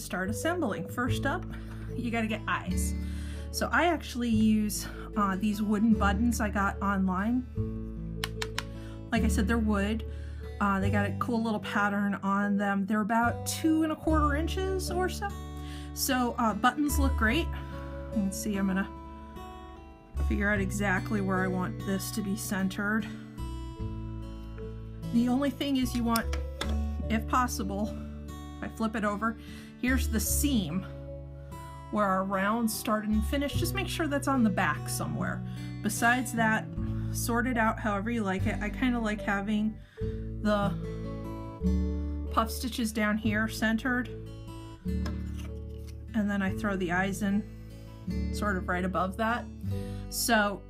start assembling. First up, you got to get eyes. So I actually use these wooden buttons I got online. Like I said, they're wood. They got a cool little pattern on them. They're about 2¼ inches or so. So buttons look great. You can see I'm gonna figure out exactly where I want this to be centered. The only thing is you want, if possible, if I flip it over, here's the seam where our rounds started and finished. Just make sure that's on the back somewhere. Besides that, sort it out however you like it. I kind of like having the puff stitches down here centered, and then I throw the eyes in sort of right above that. So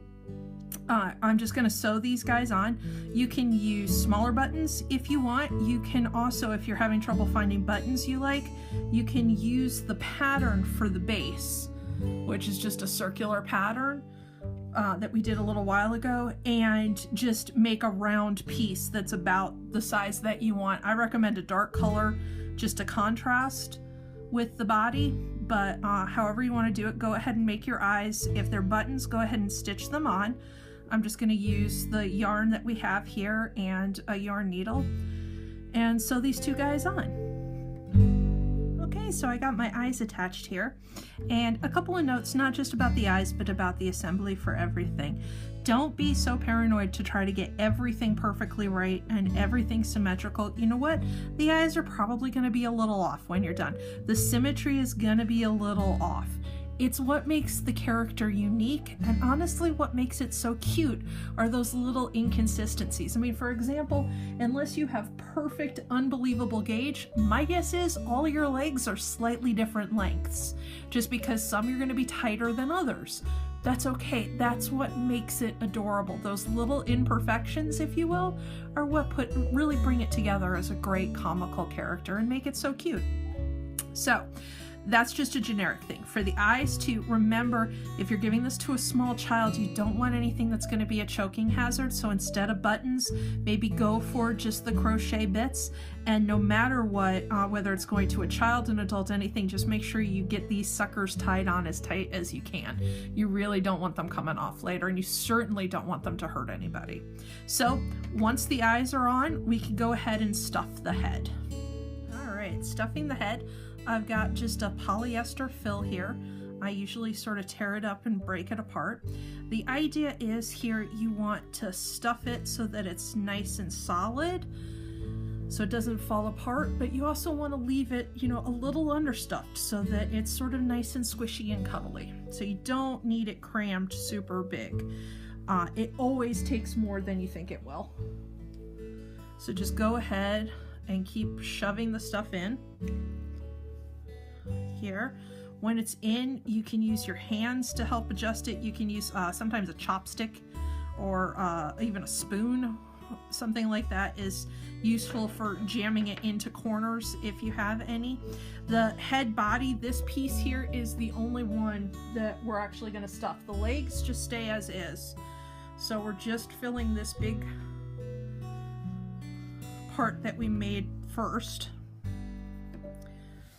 I'm just going to sew these guys on. You can use smaller buttons if you want. You can also, if you're having trouble finding buttons you like, you can use the pattern for the base, which is just a circular pattern that we did a little while ago, and just make a round piece that's about the size that you want. I recommend a dark color just to contrast with the body, but however you want to do it, go ahead and make your eyes. If they're buttons, go ahead and stitch them on. I'm just going to use the yarn that we have here and a yarn needle and sew these two guys on. Okay, so I got my eyes attached here, and a couple of notes, not just about the eyes, but about the assembly for everything. Don't be so paranoid to try to get everything perfectly right and everything symmetrical. You know what? The eyes are probably going to be a little off when you're done. The symmetry is going to be a little off. It's what makes the character unique, and honestly what makes it so cute are those little inconsistencies. I mean, for example, unless you have perfect, unbelievable gauge, my guess is all your legs are slightly different lengths, just because some you're going to be tighter than others. That's okay. That's what makes it adorable. Those little imperfections, if you will, are what really bring it together as a great comical character and make it so cute. So that's just a generic thing. For the eyes too, remember, if you're giving this to a small child, you don't want anything that's going to be a choking hazard. So instead of buttons, maybe go for just the crochet bits. And no matter what, whether it's going to a child, an adult, anything, just make sure you get these suckers tied on as tight as you can. You really don't want them coming off later, and you certainly don't want them to hurt anybody. So once the eyes are on, we can go ahead and stuff the head. All right, stuffing the head. I've got just a polyester fill here. I usually sort of tear it up and break it apart. The idea is here you want to stuff it so that it's nice and solid, so it doesn't fall apart, but you also want to leave it, you know, a little understuffed so that it's sort of nice and squishy and cuddly. So you don't need it crammed super big. It always takes more than you think it will. So just go ahead and keep shoving the stuff in. Here, when it's in, you can use your hands to help adjust it. You can use sometimes a chopstick or even a spoon. Something like that is useful for jamming it into corners if you have any. The head body, this piece here, is the only one that we're actually going to stuff. The legs just stay as is. So we're just filling this big part that we made first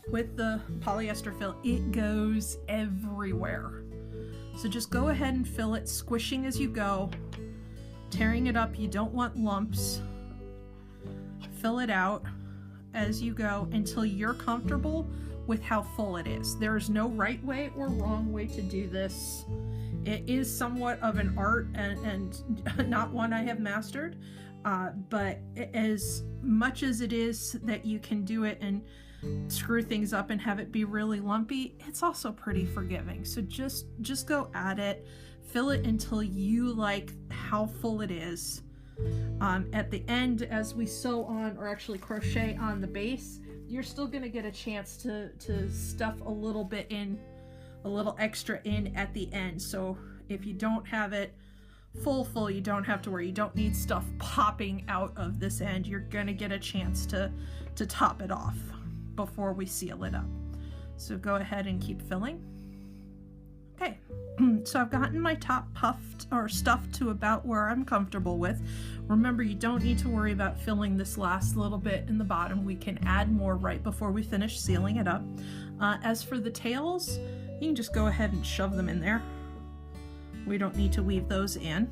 with the polyester fill. It goes everywhere. So just go ahead and fill it, squishing as you go, tearing it up. You don't want lumps. Fill it out as you go until you're comfortable with how full it is. There is no right way or wrong way to do this. It is somewhat of an art and not one I have mastered, but as much as it is that you can do it and screw things up and have it be really lumpy, it's also pretty forgiving. So just go at it, fill it until you like how full it is. At the end, as we sew on, or actually crochet on the base, you're still going to get a chance to stuff a little bit in, a little extra in at the end. So if you don't have it full, you don't have to worry. You don't need stuff popping out of this end. You're going to get a chance to top it off before we seal it up. So go ahead and keep filling. Okay, So I've gotten my top puffed or stuffed to about where I'm comfortable with. Remember, you don't need to worry about filling this last little bit in the bottom. We can add more right before we finish sealing it up. As for the tails, you can just go ahead and shove them in there. We don't need to weave those in.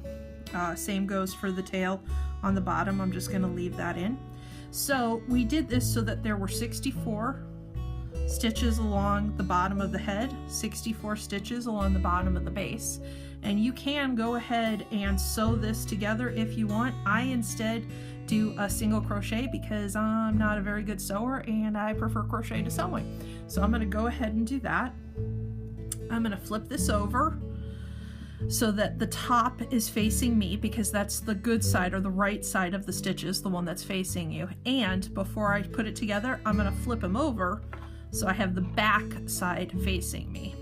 Same goes for the tail on the bottom. I'm just going to leave that in. So we did this so that there were 64 stitches along the bottom of the head, 64 stitches along the bottom of the base. And you can go ahead and sew this together if you want. I instead do a single crochet because I'm not a very good sewer and I prefer crochet to sewing. So I'm going to go ahead and do that. I'm going to flip this over so that the top is facing me, because that's the good side or the right side of the stitches, the one that's facing you. And before I put it together, I'm going to flip them over so I have the back side facing me.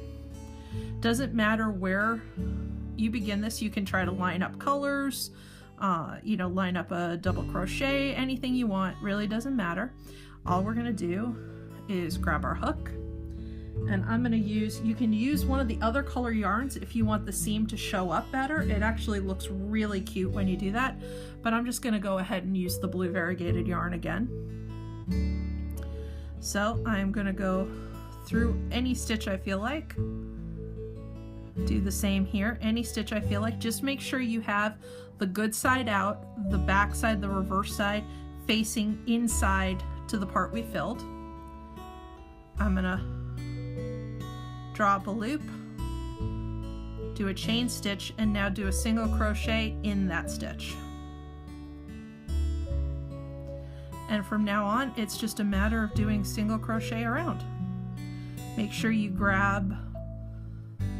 Doesn't matter where you begin this, you can try to line up colors, you know, line up a double crochet, anything you want, really doesn't matter. All we're gonna do is grab our hook, and I'm gonna use, you can use one of the other color yarns if you want the seam to show up better. It actually looks really cute when you do that, but I'm just gonna go ahead and use the blue variegated yarn again. So I'm gonna go through any stitch I feel like. Do the same here, any stitch I feel like. Just make sure you have the good side out, the back side, the reverse side facing inside to the part we filled. I'm gonna draw up a loop, do a chain stitch, and now do a single crochet in that stitch. And from now on, it's just a matter of doing single crochet around. Make sure you grab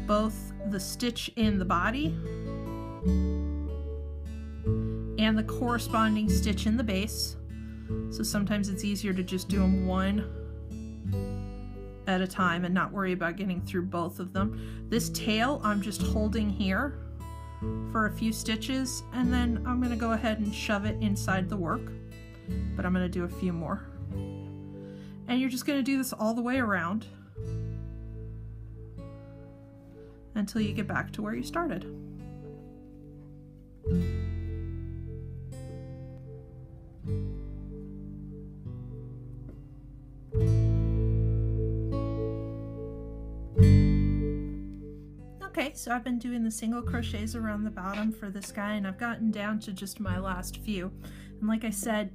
both the stitch in the body and the corresponding stitch in the base. So sometimes it's easier to just do them one at a time and not worry about getting through both of them. This tail I'm just holding here for a few stitches, and then I'm going to go ahead and shove it inside the work, but I'm going to do a few more. And you're just going to do this all the way around until you get back to where you started. Okay, so I've been doing the single crochets around the bottom for this guy, and I've gotten down to just my last few. And like I said,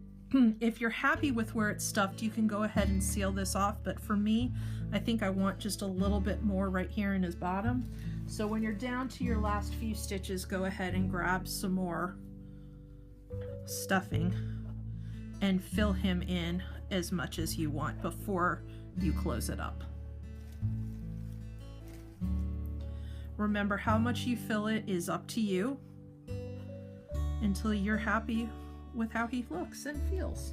if you're happy with where it's stuffed, you can go ahead and seal this off, but for me, I think I want just a little bit more right here in his bottom. So when you're down to your last few stitches, go ahead and grab some more stuffing and fill him in as much as you want before you close it up. Remember, how much you fill it is up to you until you're happy with how he looks and feels.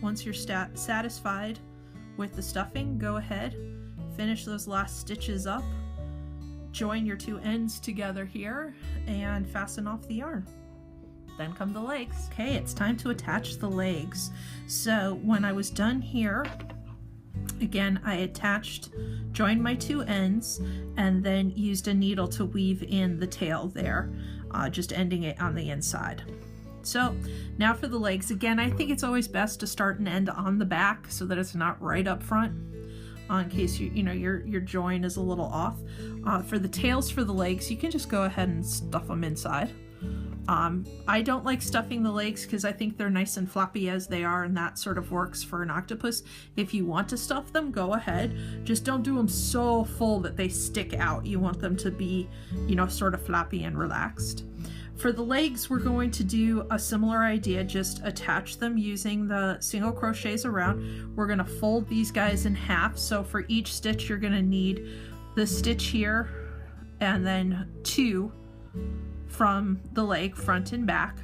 Once you're satisfied with the stuffing, go ahead, finish those last stitches up, join your two ends together here, and fasten off the yarn. Then come the legs. Okay, it's time to attach the legs. So when I was done here, again, I joined my two ends and then used a needle to weave in the tail there, just ending it on the inside. So now for the legs. Again, I think it's always best to start and end on the back so that it's not right up front, in case your join is a little off. For the tails for the legs, you can just go ahead and stuff them inside. I don't like stuffing the legs because I think they're nice and floppy as they are, and that sort of works for an octopus. If you want to stuff them, go ahead. Just don't do them so full that they stick out. You want them to be, sort of floppy and relaxed. For the legs, we're going to do a similar idea, just attach them using the single crochets around. We're going to fold these guys in half, so for each stitch you're going to need the stitch here and then two from the leg, front and back.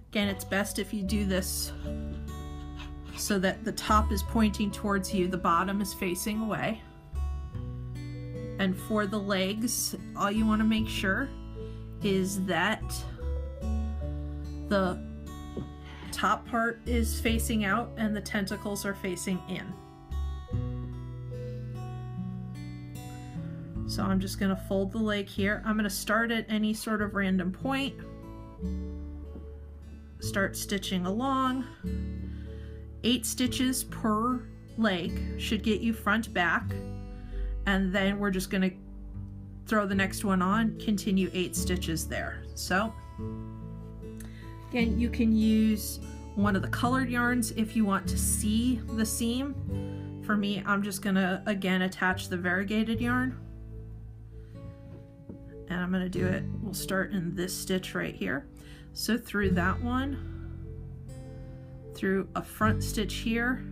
Again, it's best if you do this so that the top is pointing towards you, the bottom is facing away. And for the legs, all you want to make sure is that the top part is facing out and the tentacles are facing in. So I'm just going to fold the leg here. I'm going to start at any sort of random point. Start stitching along. 8 stitches per leg should get you front back, and then we're just going to throw the next one on, continue 8 stitches there. So again, you can use one of the colored yarns if you want to see the seam. For me, I'm just going to again attach the variegated yarn, and I'm going to do it, we'll start in this stitch right here. So through that one, through a front stitch here,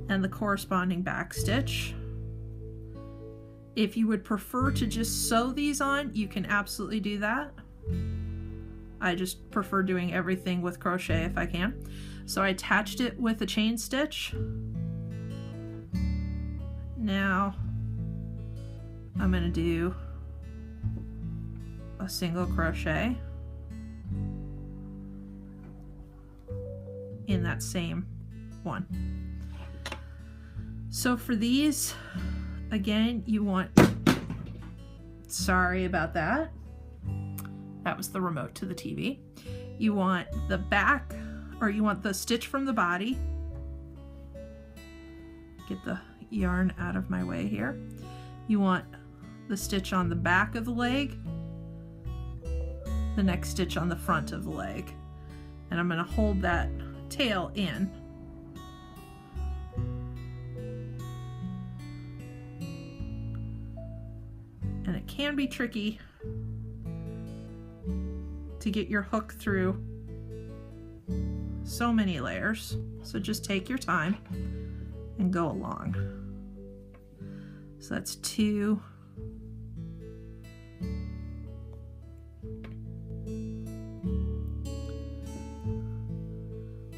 and the corresponding back stitch. If you would prefer to just sew these on, you can absolutely do that. I just prefer doing everything with crochet if I can. So I attached it with a chain stitch. Now I'm going to do a single crochet in that same one. So for these, again, you want, sorry about that, that was the remote to the TV. You want the back, or you want the stitch from the body. Get the yarn out of my way here. You want the stitch on the back of the leg, the next stitch on the front of the leg, and I'm going to hold that tail in. And it can be tricky to get your hook through so many layers, so just take your time and go along. So that's 2.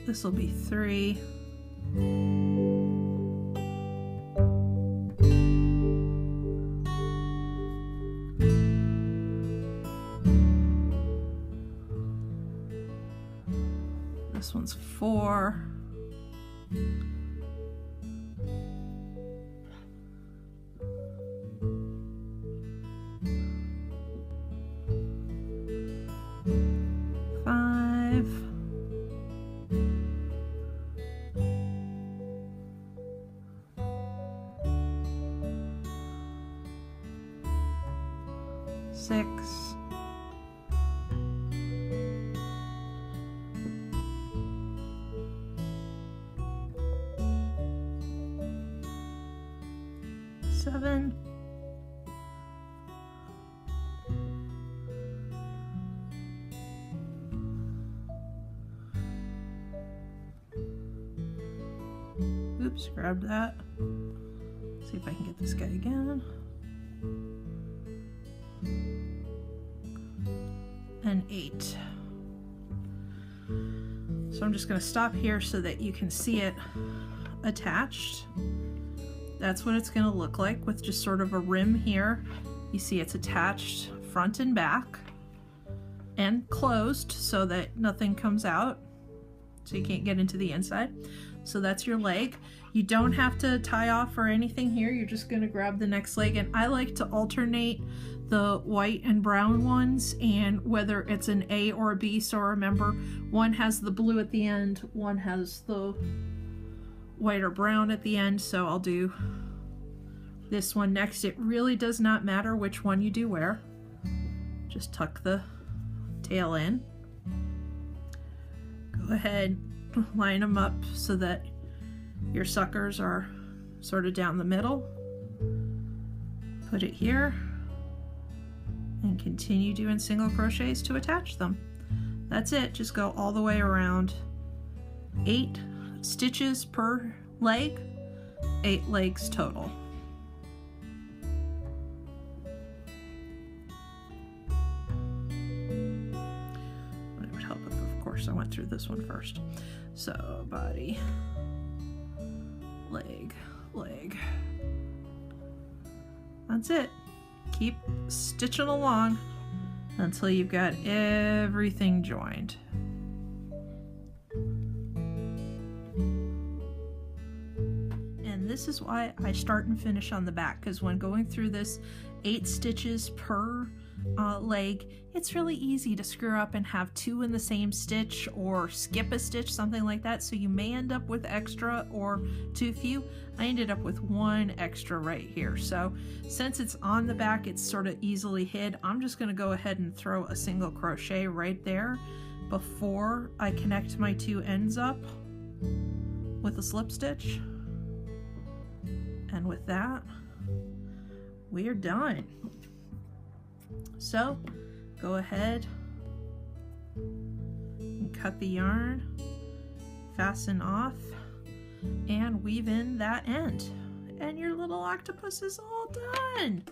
This will be 3. This one's 4. Seven. Oops, grab that. See if I can get this guy again. And 8. So I'm just going to stop here so that you can see it attached. That's what it's going to look like with just sort of a rim here. You see it's attached front and back and closed so that nothing comes out, so you can't get into the inside. So that's your leg. You don't have to tie off or anything here. You're just going to grab the next leg, and I like to alternate the white and brown ones, and whether it's an A or a B. So remember, one has the blue at the end, one has the white or brown at the end. So I'll do this one next. It really does not matter which one you do where. Just tuck the tail in. Go ahead, line them up so that your suckers are sort of down the middle. Put it here and continue doing single crochets to attach them. That's it. Just go all the way around. 8 stitches per leg, 8 legs total. It would help if, of course, I went through this one first. So body, leg, leg. That's it. Keep stitching along until you've got everything joined. this is why I start and finish on the back, because when going through this 8 stitches per leg, it's really easy to screw up and have 2 in the same stitch or skip a stitch, something like that. So you may end up with extra or too few. I ended up with 1 extra right here. So since it's on the back, it's sort of easily hid. I'm just going to go ahead and throw a single crochet right there before I connect my 2 ends up with a slip stitch. And with that, we're done. So go ahead and cut the yarn, fasten off, and weave in that end. And your little octopus is all done.